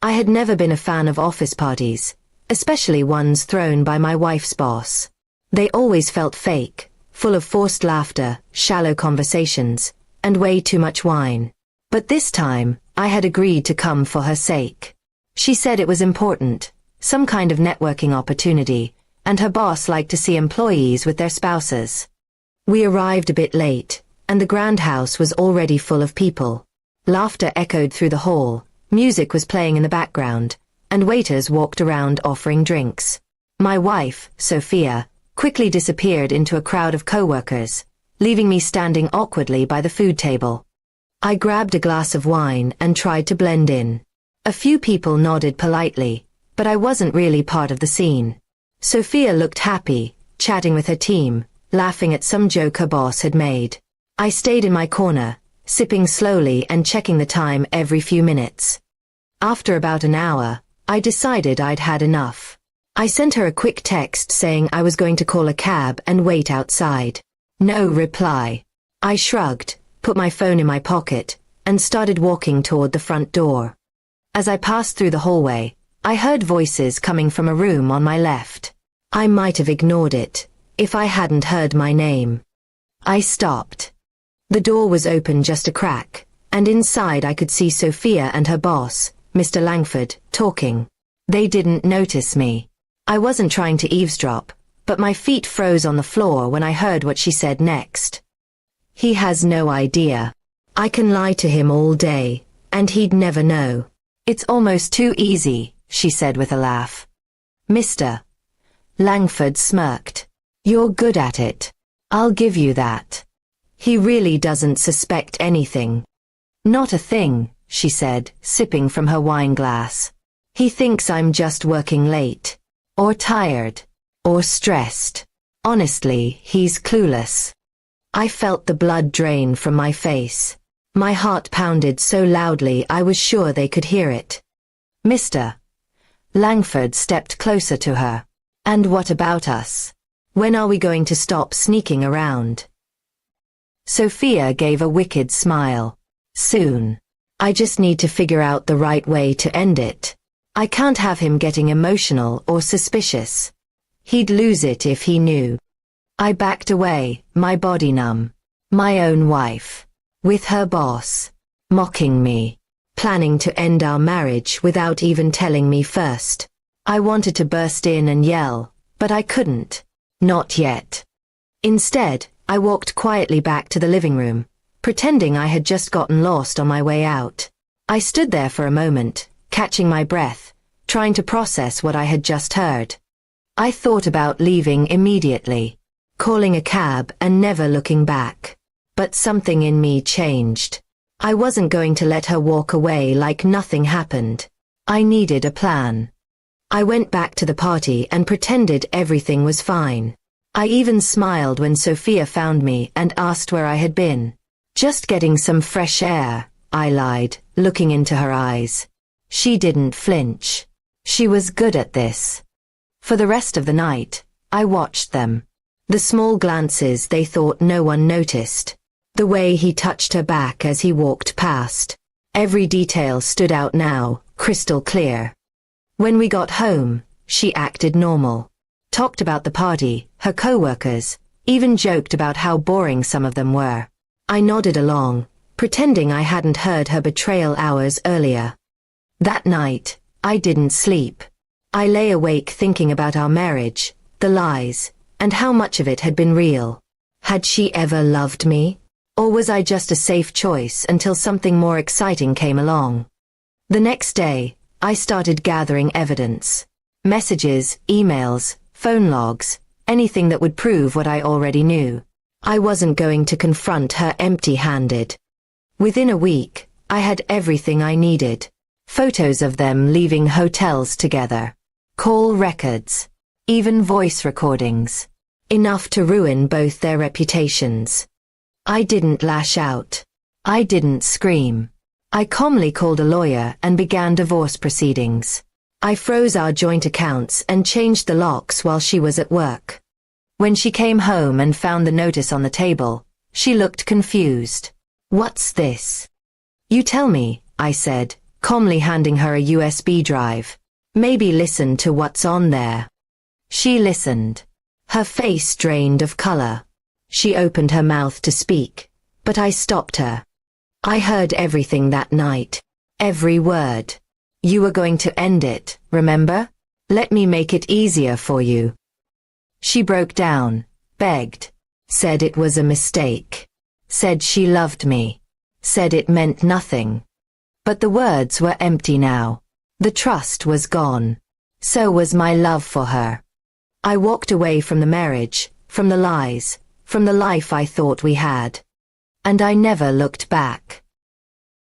I had never been a fan of office parties, especially ones thrown by my wife's boss. They always felt fake, full of forced laughter, shallow conversations, and way too much wine. But this time, I had agreed to come for her sake. She said it was important, some kind of networking opportunity, and her boss liked to see employees with their spouses. We arrived a bit late, and the grand house was already full of people. Laughter echoed through the hall, music was playing in the background, and waiters walked around offering drinks. My wife, Sophia, quickly disappeared into a crowd of co-workers, leaving me standing awkwardly by the food table. I grabbed a glass of wine and tried to blend in. A few people nodded politely, but I wasn't really part of the scene. Sophia looked happy, chatting with her team, laughing at some joke her boss had made. I stayed in my corner, sipping slowly and checking the time every few minutes. After about an hour, I decided I'd had enough. I sent her a quick text saying I was going to call a cab and wait outside. No reply. I shrugged, put my phone in my pocket, and started walking toward the front door. As I passed through the hallway, I heard voices coming from a room on my left. I might have ignored it, if I hadn't heard my name. I stopped. The door was open just a crack, and inside I could see Sophia and her boss, Mr. Langford, talking. They didn't notice me. I wasn't trying to eavesdrop, but my feet froze on the floor when I heard what she said next. He has no idea. I can lie to him all day, and he'd never know. It's almost too easy, she said with a laugh. Mr. Langford smirked. You're good at it. I'll give you that. He really doesn't suspect anything. Not a thing, she said, sipping from her wine glass. He thinks I'm just working late. Or tired. Or stressed. Honestly, he's clueless. I felt the blood drain from my face. My heart pounded so loudly I was sure they could hear it. Mr. Langford stepped closer to her. And what about us? When are we going to stop sneaking around? Sophia gave a wicked smile. Soon. I just need to figure out the right way to end it. I can't have him getting emotional or suspicious. He'd lose it if he knew. I backed away, my body numb. My own wife. With her boss. Mocking me. Planning to end our marriage without even telling me first. I wanted to burst in and yell, but I couldn't. Not yet. Instead, I walked quietly back to the living room, pretending I had just gotten lost on my way out. I stood there for a moment, catching my breath, trying to process what I had just heard. I thought about leaving immediately, calling a cab and never looking back. But something in me changed. I wasn't going to let her walk away like nothing happened. I needed a plan. I went back to the party and pretended everything was fine. I even smiled when Sophia found me and asked where I had been. Just getting some fresh air, I lied, looking into her eyes. She didn't flinch. She was good at this. For the rest of the night, I watched them. The small glances they thought no one noticed. The way he touched her back as he walked past. Every detail stood out now, crystal clear. When we got home, she acted normal. Talked about the party, her co-workers, even joked about how boring some of them were. I nodded along, pretending I hadn't heard her betrayal hours earlier. That night, I didn't sleep. I lay awake thinking about our marriage, the lies, and how much of it had been real. Had she ever loved me? Or was I just a safe choice until something more exciting came along? The next day, I started gathering evidence. Messages, emails, phone logs, anything that would prove what I already knew. I wasn't going to confront her empty-handed. Within a week, I had everything I needed. Photos of them leaving hotels together. Call records. Even voice recordings. Enough to ruin both their reputations. I didn't lash out. I didn't scream. I calmly called a lawyer and began divorce proceedings. I froze our joint accounts and changed the locks while she was at work. When she came home and found the notice on the table, she looked confused. What's this? You tell me, I said, calmly handing her a USB drive. Maybe listen to what's on there. She listened. Her face drained of color. She opened her mouth to speak, but I stopped her. I heard everything that night. Every word. You were going to end it, remember? Let me make it easier for you. She broke down, begged, said it was a mistake, said she loved me, said it meant nothing. But the words were empty now. The trust was gone. So was my love for her. I walked away from the marriage, from the lies, from the life I thought we had. And I never looked back.